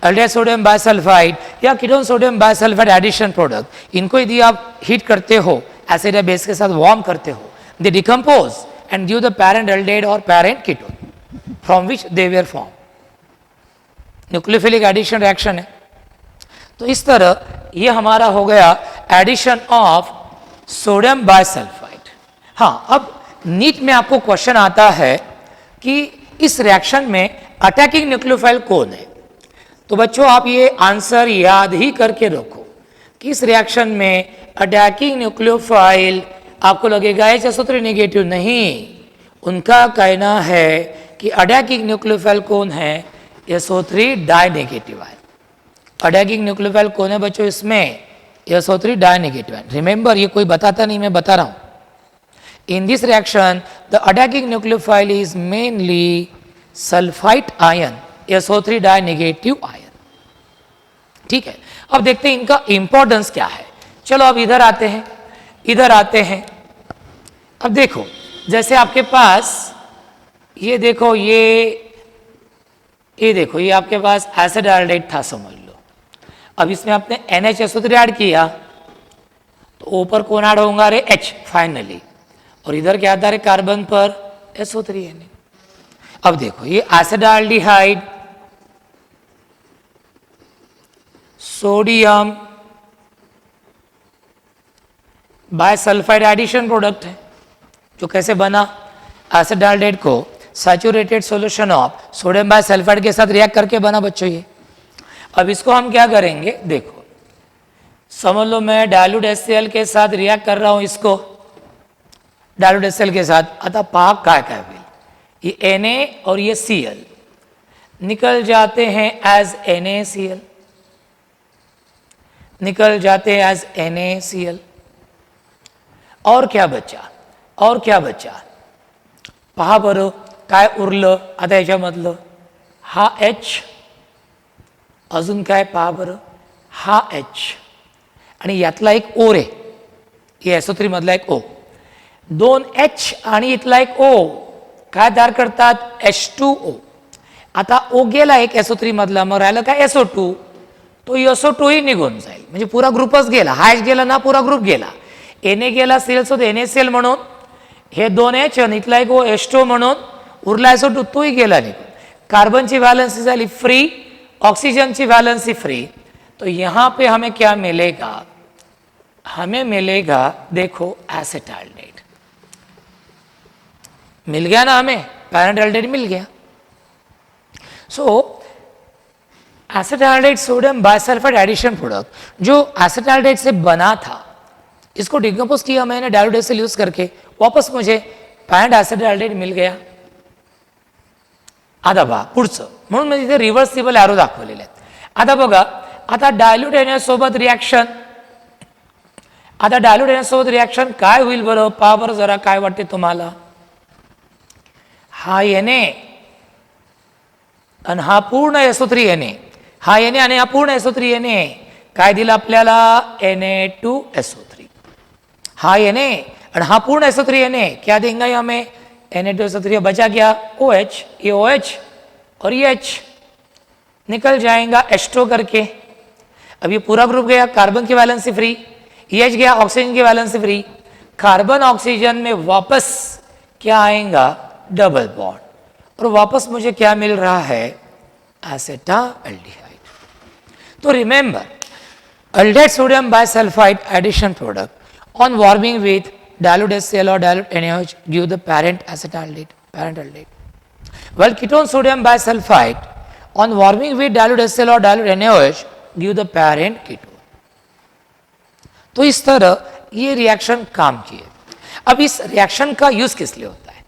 अल्डेहाइड सोडियम बाइसल्फाइड या ketone sodium bisulphite addition product, इनको यदि आप हीट करते हो एसिड या बेस के साथ वार्म करते हो, they decompose and give the parent aldehyde और parent ketone from which they were formed. Nucleophilic addition reaction है। तो इस तरह ये हमारा हो गया एडिशन ऑफ सोडियम बाइसल्फाइड। हाँ, अब नीट में आपको क्वेश्चन आता है कि इस रिएक्शन में अटैकिंग न्यूक्लियोफाइल कौन है। तो बच्चों आप ये आंसर याद ही करके रखो कि इस रिएक्शन में अटैकिंग न्यूक्लियोफाइल आपको लगेगा HSO3 नेगेटिव, नहीं, उनका कहना है कि अटैकिंग न्यूक्लियोफाइल कौन है, SO3 डाई नेगेटिव है। अटैकिंग न्यूक्लियोफाइल कौन है बच्चों इसमें, SO3 डाई नेगेटिव है। रिमेंबर ये कोई बताता नहीं, मैं बता रहा हूं। In this reaction, the attacking nucleophile is mainly sulfite ion, SO3 di-negative ion. ठीक है, अब देखते हैं इनका इंपॉर्टेंस क्या है। चलो अब इधर आते हैं। अब देखो, जैसे आपके पास ये देखो, ये देखो, ये आपके पास एसिडाल्डेट था समझ लो। अब इसमें आपने NHSO3 ऐड किया तो ऊपर कौन ऐड होगा रे, H फाइनली, और इधर क्या आता है कार्बन पर SO3Na। अब देखो ये एसिडाल्डिहाइड सोडियम बायसल्फाइड एडिशन प्रोडक्ट है, जो कैसे बना, एसिडाल्डेट को saturated solution of sodium bisulphite के साथ रिएक्ट करके बना बच्चों ये। अब इसको हम क्या करेंगे, देखो समझ लो मैं डाइल्यूट HCl के साथ रिएक्ट कर रहा हूं, इसको डाइल्यूट HCl के साथ, अतः पाक काय ये Na और ये Cl निकल जाते हैं एज NaCl, निकल जाते हैं एज NaCl। और क्या बचा, पहा बरं काय उरलं आता याच्यामधलं, हा H, अजून काय पहा बरं, हा H आणि यातला एक O रे, हे SO3 मधला एक O, दोन H आणि इथला एक O काय तयार करतात, H2O। आता O गेला एक SO3 मधला, मग राहिलं काय SO2, तो SO2 ही निघून जाईल, म्हणजे पुरा ग्रुपच गेला, हा H गेला ना, पुरा ग्रुप गेला, Na गेला Cl सोबत NaCl म्हणून, हे दोन H आणि इथला एक O H2O म्हणून उरला SO2, तोही गेला निघून, कार्बनची वैलेंसी झाली फ्री, ऑक्सीजन की वैलेंसी फ्री। तो यहां पे हमें क्या मिलेगा, हमें मिलेगा देखो एसिटाल्डेट, मिल गया ना हमें, पैरेंटाल्डेट मिल गया। सो एसिटाल्डेट सोडियम बायसल्फाइड एडिशन प्रोडक्ट जो एसिटाल्डेट से बना था, इसको डिकम्पोज किया मैंने डाइल्यूट HCl यूज करके, वापस मुझे पैरेंट एसिटाल्डेट मिल गया। आता बघा पुढचं, म्हणून मी इथे रिव्हर्सिबल एरो दाखवलेले आहेत। आता बघा, आता डायल्यूट Na सोबत रिएक्शन, आता डायल्यूट Na सोबत रिएक्शन काय होईल बरं, पहा बरं जरा काय वाटते तुम्हाला, हा Na आणि हा पूर्ण SO3Na, हा Na आणि हा पूर्ण SO3Na काय दिला आपल्याला, Na2SO3, हा Na और हाँ पूर्ण SO3Na क्या देंगे हमें, Na2SO3, बचा क्या OH, ये OH और ये H निकल जाएगा H2 करके। अब ये पूरा ग्रुप गया, कार्बन की वैलेंसी फ्री, ये H गया ऑक्सीजन की वैलेंसी फ्री, कार्बन ऑक्सीजन में वापस क्या आएगा, डबल बॉन्ड, और वापस मुझे क्या मिल रहा है, एसिटाल्डिहाइड। तो remember, aldehyde sodium bisulphite addition product on warming with dilute HCl or dilute NaOH give the parent acetaldehyde, parentaldehyde. While ketone sodium bisulfite on warming with dilute HCl or dilute NaOH give the parent ketone. तो इस तरह ये रिएक्शन काम किए। अब इस रिएक्शन का यूज किस लिए होता है,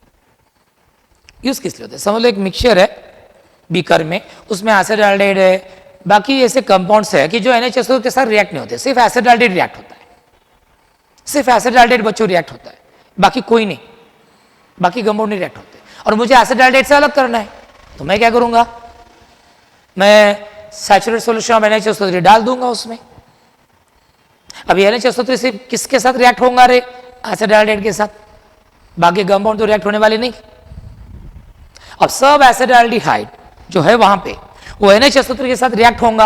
समझ लो एक मिक्सचर है बीकर में, उसमें एसिटाल्डेहाइड है, बाकी ऐसे कंपाउंड्स है कि जो NHSO के साथ रिएक्ट नहीं होते, सिर्फ एसिटाल्डेहाइड रिएक्ट होता है, सिर्फ एसिटाल्डेट बच्चों रिएक्ट होता है, बाकी कोई नहीं, बाकी कंपाउंड नहीं रिएक्ट होते। और मुझे एसिटाल्डेट से अलग करना है, तो मैं क्या करूंगा, मैं सैचुरेटेड सॉल्यूशन ऑफ NHSO3 डाल दूंगा उसमें। अभी NHSO3 से किसके साथ रिएक्ट होगा रे, एसिटाल्डेट के साथ, बाकी कंपाउंड तो रिएक्ट होने वाले नहीं। अब सब एसिटाल्डिहाइड जो है वहां पे वो NHSO3 के साथ रिएक्ट होगा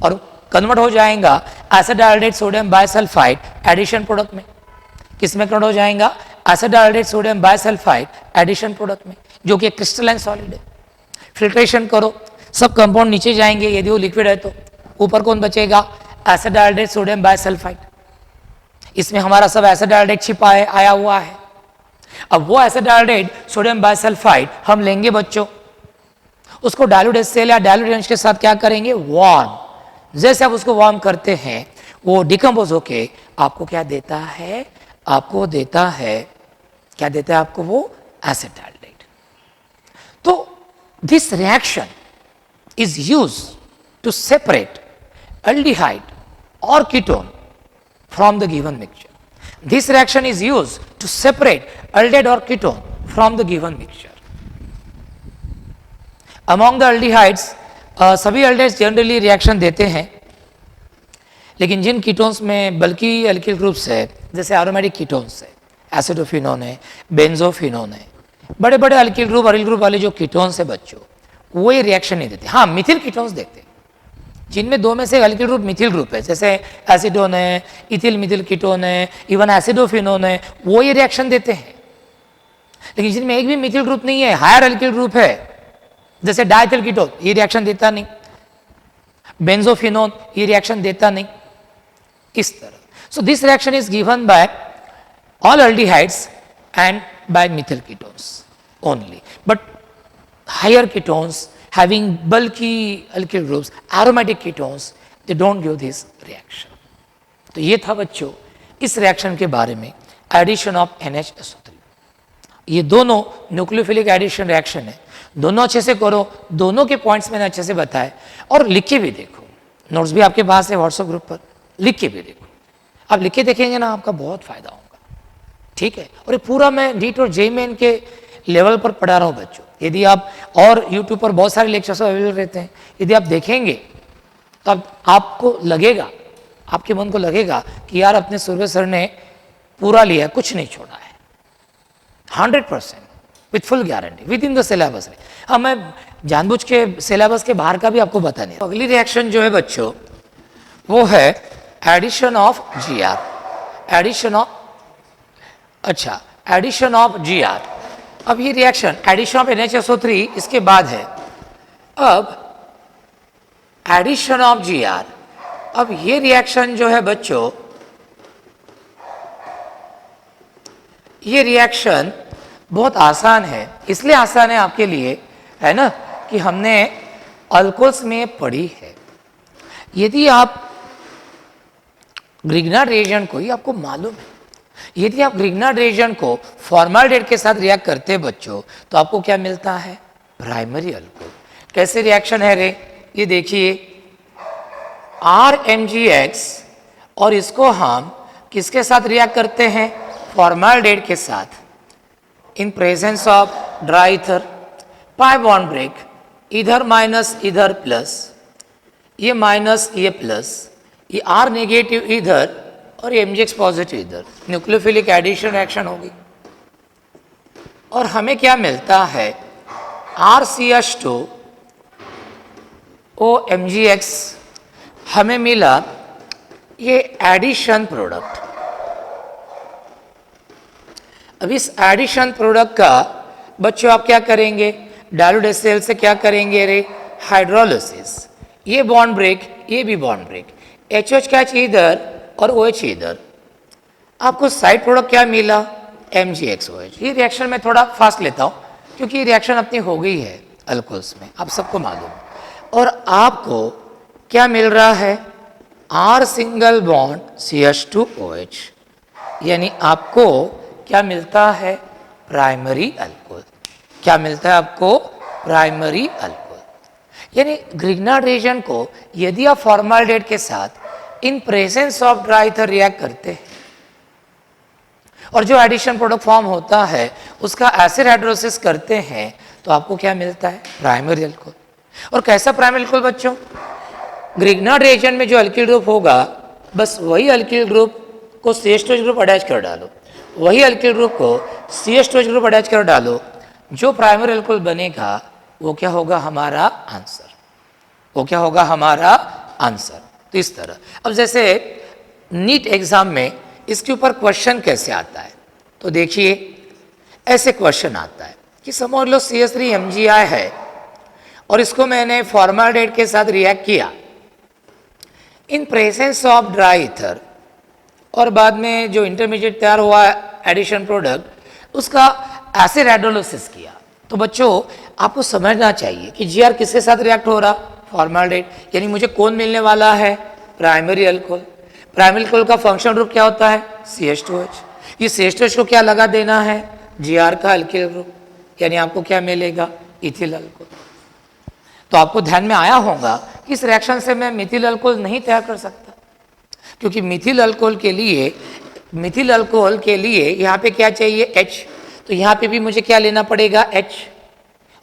और कन्वर्ट हो जाएगा एसिटाल्डेट सोडियम बायसल्फाइड एडिशन प्रोडक्ट में। किस में कन्वर्ट हो जाएगा, एसिटाल्डेट सोडियम बायसल्फाइड एडिशन प्रोडक्ट में, जो कि क्रिस्टलाइन सॉलिड है। फिल्ट्रेशन करो, सब कंपाउंड नीचे जाएंगे, यदि वो लिक्विड है तो ऊपर कौन बचेगा, एसिटाल्डेट सोडियम बायसल्फाइड। इसमें हमारा सब एसिटाल्डेट छिपा है, आया हुआ है। अब वो एसिटाल्डेट सोडियम बाइसल्फाइड हम लेंगे बच्चों, उसको डाइल्यूट HCl या डाइल्यूट NaOH के साथ क्या करेंगे, वार्म। जैसे आप उसको वार्म करते हैं वो डिकम्पोज होके आपको क्या देता है, आपको देता है, क्या देता है आपको, वो एसिटाल्डेट। तो this reaction is use to separate aldehyde or ketone from the given mixture. This reaction is used to separate aldehyde or ketone from the given mixture. Among the aldehydes, सभी aldehydes generally reaction देते हैं, लेकिन जिन कीटोन्स में बल्कि अल्किल ग्रुप्स है, जैसे एरोमेटिक कीटोन्स है, एसिडोफिनोन है, बेंजोफिनोन है, बड़े बड़े अल्किल ग्रुप अरिल ग्रुप वाले जो कीटोन्स है बच्चों, वो ये रिएक्शन नहीं देते। हाँ, मिथिल कीटोन्स देखते हैं, जिनमें दो में से अल्किल ग्रुप मिथिल ग्रुप है, जैसे एसिडोन है, इथिल मिथिल कीटोन है, इवन एसिडोफिनोन है, वो ये रिएक्शन देते हैं। लेकिन जिनमें एक भी मिथिल ग्रुप नहीं है, हायर अल्किल ग्रुप है, जैसे डाइथिल कीटोन, ये रिएक्शन देता नहीं, बेंजोफिनोन ये रिएक्शन देता नहीं, इस तरह। So this reaction is given by all aldehydes and by methyl ketones only, but higher ketones having bulky alkyl groups, aromatic ketones, they don't give this reaction. तो ये था बच्चों इस रिएक्शन के बारे में, एडिशन ऑफ NHSO3। ये दोनों न्यूक्लियोफिलिक एडिशन रिएक्शन है, दोनों अच्छे से करो, दोनों के पॉइंट्स मैंने अच्छे से बताए, और लिख के भी देखो, नोट्स भी आपके पास है व्हाट्सएप ग्रुप पर, लिख के भी देखो। आप लिख के देखेंगे ना, आपका बहुत फायदा होगा, ठीक है। और ये पूरा मैं नीट और JEE के लेवल पर पढ़ा रहा हूँ बच्चों। यदि आप, और YouTube पर बहुत सारे लेक्चर्स अवेलेबल रहते हैं, यदि आप देखेंगे तो आपको लगेगा, आपके मन को लगेगा कि यार अपने सूर्य सर ने पूरा लिया, कुछ नहीं छोड़ा है, 100% with full guarantee with in the syllabus. हाँ, मैं जानबूझ के सिलेबस के बाहर का भी आपको बता नहीं। अगली रिएक्शन जो है बच्चों वो है addition of GR, addition of, अच्छा, एडिशन ऑफ GR। अब ये रिएक्शन एडिशन ऑफ NHSO3 इसके बाद है। अब एडिशन ऑफ GR, अब ये रिएक्शन जो है बच्चों, ये रिएक्शन बहुत आसान है। इसलिए आसान है आपके लिए, है ना, कि हमने अल्कोहल्स में पढ़ी है। यदि आप ग्रिग्नार्ड रिएजेंट को, ये आपको मालूम है, यदि आप ग्रिग्नार्ड रिएजेंट को फॉर्माल्डिहाइड के साथ रिएक्ट करते हैं बच्चों, तो आपको क्या मिलता है, प्राइमरी अल्कोहल। कैसे रिएक्शन है रे, ये देखिए, RMgX, और इसको हम किसके साथ रिएक्ट करते हैं, फॉर्माल्डिहाइड के साथ, in presence of dry ether, pi bond break, इधर माइनस इधर प्लस, ये माइनस ये प्लस, ये R नेगेटिव इधर और ये MgX पॉजिटिव इधर, न्यूक्लियोफिलिक एडिशन रिएक्शन होगी। और हमें क्या मिलता है, RCH2 OMgX, हमें मिला ये एडिशन प्रोडक्ट। अब इस एडिशन प्रोडक्ट का बच्चों आप क्या करेंगे, डाइल्यूट HCl से क्या करेंगे रे, हाइड्रोलिसिस, ये बॉन्ड ब्रेक, ये भी बॉन्ड ब्रेक, HOH कैच इधर और OH इधर, आपको साइड प्रोडक्ट क्या मिला, MgXOH। ये रिएक्शन मैं थोड़ा फास्ट लेता हूँ क्योंकि ये रिएक्शन अपनी हो गई है अल्कोहल्स में, आप सबको मालूम है। और आपको क्या मिल रहा है, R सिंगल बॉन्ड CH2OH, यानी आपको क्या मिलता है, प्राइमरी अल्कोहल। क्या मिलता है आपको, प्राइमरी अल्कोहल। यानी ग्रिग्नार्ड रिएजेंट को यदि आप फॉर्माल्डिहाइड के साथ in presence of dry ether react करते हैं और जो एडिशन प्रोडक्ट फॉर्म होता है उसका एसिड हाइड्रोलिसिस करते हैं, तो आपको क्या मिलता है, प्राइमरी अल्कोहल। और कैसा प्राइमरी अल्कोहल बच्चों, ग्रिग्नार्ड रिएजेंट में जो अल्किल ग्रुप होगा, बस वही अल्किल ग्रुप को CH2H ग्रुप अटैच कर डालो, वही अल्किल ग्रुप को CH2H ग्रुप अटैच कर डालो, जो प्राइमरी अल्कोहल बनेगा वो क्या होगा, हमारा आंसर, वो क्या होगा, हमारा आंसर। तो इस तरह, अब जैसे नीट एग्जाम में इसके ऊपर क्वेश्चन कैसे आता है, तो देखिए ऐसे क्वेश्चन आता है कि समझ लो CH3MgI है और इसको मैंने फॉर्माल्डिहाइड के साथ रिएक्ट किया in presence of dry ether, और बाद में जो इंटरमीडिएट तैयार हुआ एडिशन प्रोडक्ट उसका एसिड हाइड्रोलिसिस किया। तो बच्चों आपको समझना चाहिए कि जीआर किसके साथ रिएक्ट हो रहा, फॉर्माल्डिहाइड, यानी मुझे कौन मिलने वाला है, प्राइमरी अल्कोहल। प्राइमरी अल्कोहल का फंक्शनल ग्रुप क्या होता है, CH2H। ये CH2H को क्या लगा देना है, जीआर का अल्किल ग्रुप, यानी आपको क्या मिलेगा, इथिल अल्कोहल। तो आपको ध्यान में आया होगा कि इस रिएक्शन से मैं मिथिल अल्कोहल नहीं तैयार कर सकता, क्योंकि मिथिल अल्कोहल के लिए यहाँ पे क्या चाहिए, H। तो यहाँ पे भी मुझे क्या लेना पड़ेगा, H,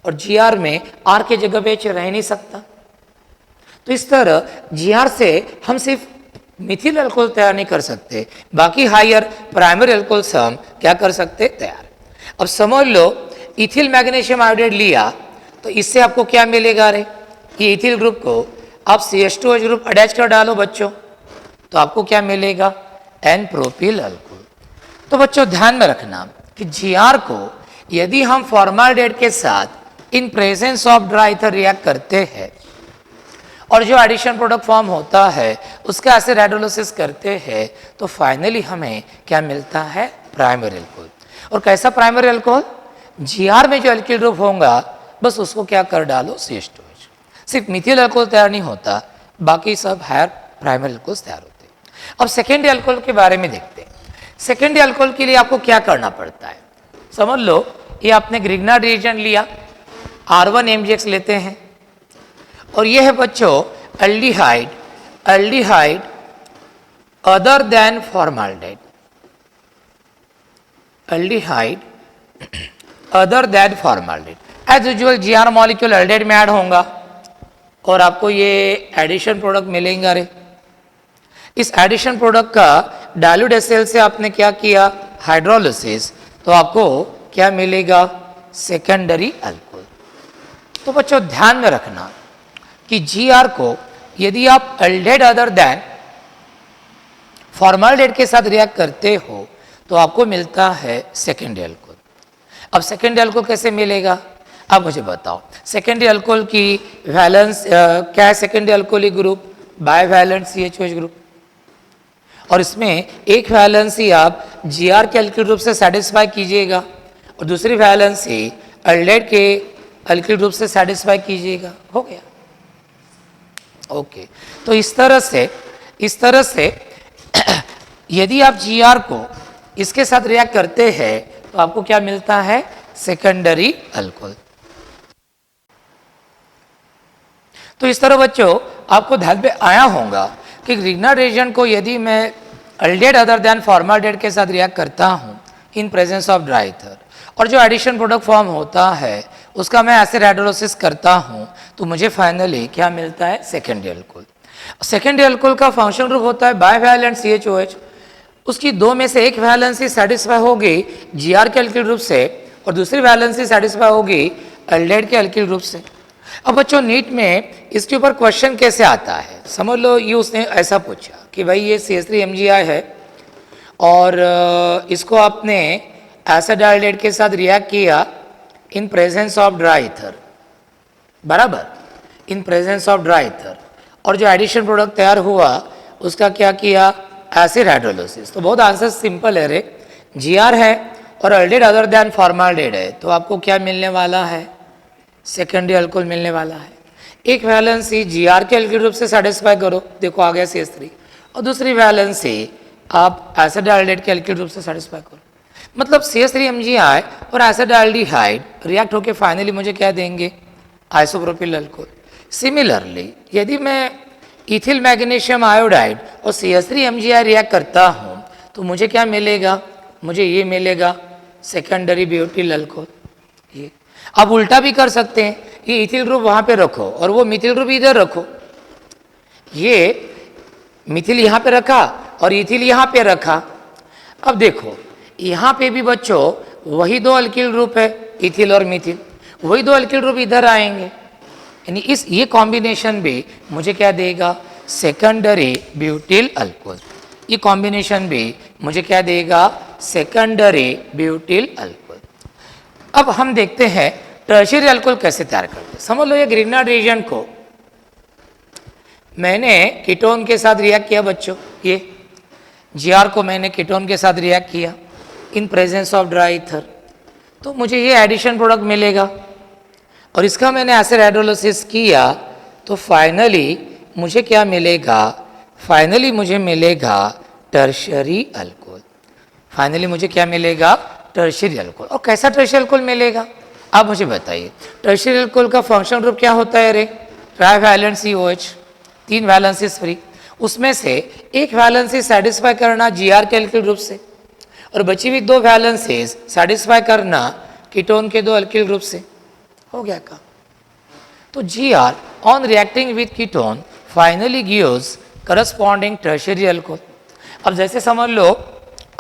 और जीआर में R के जगह पे H रह नहीं सकता। तो इस तरह जीआर से हम सिर्फ मिथिल अल्कोहल तैयार नहीं कर सकते, बाकी हायर प्राइमरी अल्कोहल से हम क्या कर सकते, तैयार। अब समझ लो इथिल मैग्नीशियम आयोडाइड लिया तो इससे आपको क्या मिलेगा, रे ये इथिल ग्रुप को आप CH2H ग्रुप अटैच कर डालो बच्चों, तो आपको क्या मिलेगा, N प्रोपिल अल्कोहल। तो बच्चों ध्यान में रखना कि जीआर को यदि हम फॉर्माल्डिहाइड के साथ in presence of dry ether react करते हैं और जो एडिशन प्रोडक्ट फॉर्म होता है उसका एसिड हाइड्रोलिसिस करते हैं, तो फाइनली हमें क्या मिलता है, प्राइमरी अल्कोहल। और कैसा प्राइमरी अल्कोहल, जीआर में जो अल्किल ग्रुप होगा बस उसको क्या कर डालो, CH2H। सिर्फ मिथिल अल्कोहल तैयार नहीं होता, बाकी सब हायर प्राइमरी अल्कोहल तैयार होते हैं। अब सेकेंडरी अल्कोहल के बारे में देखते हैं। सेकेंडरी अल्कोहल के लिए आपको क्या करना पड़ता है, समझ लो ये आपने ग्रिग्नार्ड रिएजेंट लिया, R1 MgX लेते हैं, और ये है बच्चों aldehyde other than formaldehyde, aldehyde other than formaldehyde. As usual GR molecule aldehyde में ऐड होगा और आपको ये एडिशन प्रोडक्ट मिलेगा। रे इस एडिशन प्रोडक्ट का डाइल्यूट HCl से आपने क्या किया, हाइड्रोलिसिस, तो आपको क्या मिलेगा, सेकेंडरी अल्कोहल। तो बच्चों ध्यान में रखना कि जीआर को यदि आप अल्डिहाइड अदर देन फॉर्माल्डिहाइड के साथ रिएक्ट करते हो तो आपको मिलता है सेकेंडरी अल्कोहल। अब सेकेंडरी अल्कोहल कैसे मिलेगा, अब मुझे बताओ। सेकेंडरी अल्कोहल की वैलेंस क्या है, secondary alcoholic group bivalent CH2H group, और इसमें एक वैलेंसी आप जीआर के अल्किल ग्रुप से सेटिस्फाई कीजिएगा और दूसरी वैलेंसी अल्डिहाइड के अल्किल ग्रुप से सेटिस्फाई कीजिएगा, हो गया। ओके, तो इस तरह से यदि आप जीआर को इसके साथ रिएक्ट करते हैं तो आपको क्या मिलता है, सेकेंडरी अल्कोहल। तो इस तरह बच्चों आपको ध्यान में आया होगा कि ग्रिग्नार्ड रिएजेंट को यदि मैं अल्डिहाइड अदर देन फॉर्माल्डिहाइड के साथ रिएक्ट करता हूं इन प्रेजेंस ऑफ ड्राई ईथर और जो एडिशन प्रोडक्ट फॉर्म होता है उसका मैं एसिड हाइड्रोलिसिस करता हूं, तो मुझे फाइनली क्या मिलता है, सेकेंडरी अल्कोहल। सेकेंडरी अल्कोहल का फंक्शनल ग्रुप होता है बाइवैलेंट CH2H। उसकी दो में से एक वैलेंसी सेटिस्फाई होगी जीआर के अल्किल ग्रुप से और दूसरी वैलेंसी सेटिस्फाई होगी अल्डिहाइड के अल्किल ग्रुप से। अब बच्चों नीट में इसके ऊपर क्वेश्चन कैसे आता है, समझ लो ये उसने ऐसा पूछा कि भाई ये CH3MgI है और इसको आपने एसिड हाइड्राइड के साथ रिएक्ट किया in presence of dry ether, बराबर, in presence of dry ether, और जो एडिशन प्रोडक्ट तैयार हुआ उसका क्या किया, एसिड हाइड्रोलिसिस। तो बहुत आंसर सिंपल है रे, जीआर है और अल्डिहाइड अदर देन फॉर्माल्डिहाइड है, तो आपको क्या मिलने वाला है, सेकेंडरी अल्कोहल मिलने वाला है। एक वैलेंसी जीआर के अल्किल ग्रुप से सेटिस्फाई करो, देखो आ गया CH3, और दूसरी वैलेंसी आप एसिड हाइड्राइड के अल्किल ग्रुप से सेटिस्फाई करो, मतलब CH3MgI और एसिड हाइड्राइड रिएक्ट होकर फाइनली मुझे क्या देंगे, आइसोप्रोपिल अल्कोहल। सिमिलरली यदि मैं इथिल मैग्नीशियम आयोडाइड और CH3MgI रिएक्ट करता हूँ तो मुझे क्या मिलेगा, मुझे ये मिलेगा सेकेंडरी ब्यूटिल अल्कोहल। ये आप उल्टा भी कर सकते हैं, ये इथिल ग्रुप वहाँ पे रखो और वो मिथिल ग्रुप इधर रखो, ये मिथिल यहाँ पे रखा और इथिल यहाँ पे रखा। अब देखो यहाँ पे भी बच्चों वही दो अल्किल ग्रुप है, इथिल और मिथिल, वही दो अल्किल ग्रुप इधर आएंगे, यानी इस ये कॉम्बिनेशन भी मुझे क्या देगा, सेकेंडरी ब्यूटिल अल्कोहल। ये कॉम्बिनेशन भी मुझे क्या देगा, सेकेंडरी ब्यूटिल अल्कोहल। अब हम देखते हैं टर्शियरी अल्कोहल कैसे तैयार करते हैं। समझ लो ये ग्रिग्नार्ड रिएजेंट को मैंने कीटोन के साथ रिएक्ट किया बच्चों, ये जीआर को मैंने कीटोन के साथ रिएक्ट किया in presence of dry ether, तो मुझे ये एडिशन प्रोडक्ट मिलेगा और इसका मैंने एसिड हाइड्रोलिसिस किया तो फाइनली मुझे क्या मिलेगा, फाइनली मुझे मिलेगा टर्शियरी अल्कोहल। फाइनली मुझे क्या मिलेगा, टर्शियरी अल्कोहल। और कैसा टर्शियरी अल्कोहल मिलेगा आप मुझे बताइए। टर्शियरी अल्कोहल का फंक्शनल ग्रुप क्या होता है रे, ट्राईवैलेंट COH, 3 वैलेंसीज फ्री, उसमें से एक वैलेंसी सेटिस्फाई करना GR के अल्किल ग्रुप से और बची हुई 2 वैलेंसीज सेटिस्फाई करना कीटोन के 2 अल्किल ग्रुप से। हो गया काम। तो GR on reacting with ketone finally gives corresponding tertiary alcohol. अब जैसे समझ लो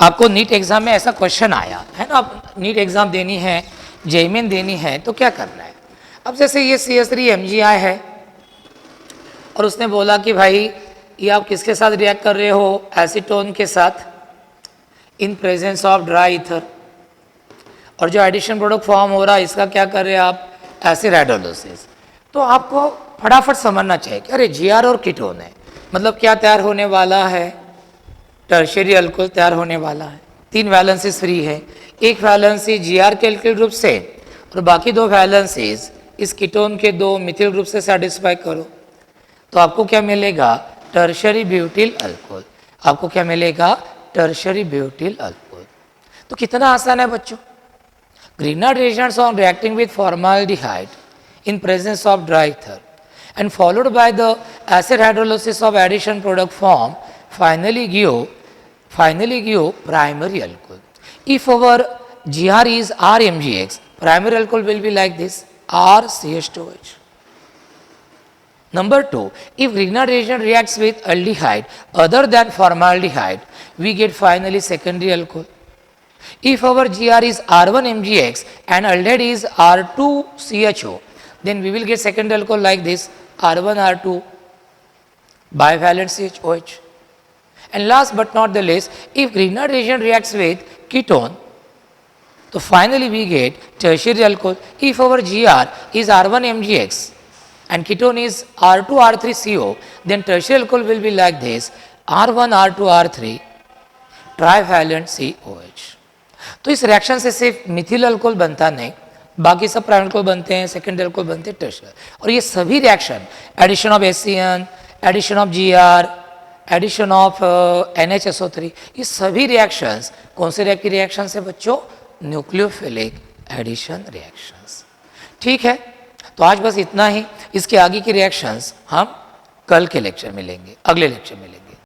आपको नीट एग्जाम में ऐसा क्वेश्चन आया है ना, आप नीट एग्जाम देनी है, जेईमेन देनी है, तो क्या करना है। अब जैसे ये CH3 MgI है और उसने बोला कि भाई ये आप किसके साथ रिएक्ट कर रहे हो, एसीटोन के साथ in presence of dry ether, और जो एडिशन प्रोडक्ट फॉर्म हो रहा है इसका क्या कर रहे हैं आप, एसिड हाइड्रोलिसिस। तो आपको फटाफट समझना चाहिए कि अरे GR और कीटोन है, मतलब क्या तैयार होने वाला है, टर्शियरी अल्कोहल तैयार होने वाला है। 3 वैलेंसीज फ्री है, एक वैलेंसी GR के अल्किल ग्रुप से और बाकी 2 वैलेंसीज इस कीटोन के 2 मिथिल ग्रुप से सेटिस्फाई करो तो आपको क्या मिलेगा, टर्शियरी ब्यूटिल अल्कोहल। आपको क्या मिलेगा, टर्शियरी ब्यूटिल अल्कोहल। तो कितना आसान है बच्चों। ग्रीनर्ड reactions on reacting with formaldehyde in presence of dry ether and followed by the acid hydrolysis of addition product form finally give primary alcohol. If our GR is RMgX, primary alcohol will be like this, RCH2H. Number 2, if Grignard reagent reacts with aldehyde other than formaldehyde, we get finally secondary alcohol. If our GR is R1MgX and aldehyde is R2CHO, then we will get secondary alcohol like this, R1R2 bivalent CHOH. And last but not the least, if Grignard reagent reacts with ketone, so finally we get tertiary alcohol. If our GR is R1MgX and ketone is R2R3CO, then tertiary alcohol will be like this, R1R2R3 trivalent COH. तो इस रिएक्शन से सिर्फ मिथिल अल्कोहल बनता नहीं, बाकी सब प्राइमरी अल्कोहल बनते हैं, सेकेंडरी अल्कोहल बनते हैं, टर्शियरी। और ये सभी reaction, addition of HCN, addition of GR, addition of NHSO3, ये सभी रिएक्शंस कौन से टाइप की रिएक्शंस है बच्चों, न्यूक्लियोफिलिक एडिशन रिएक्शंस। ठीक है, तो आज बस इतना ही। इसके आगे की रिएक्शंस हम कल के लेक्चर में लेंगे, अगले लेक्चर में लेंगे।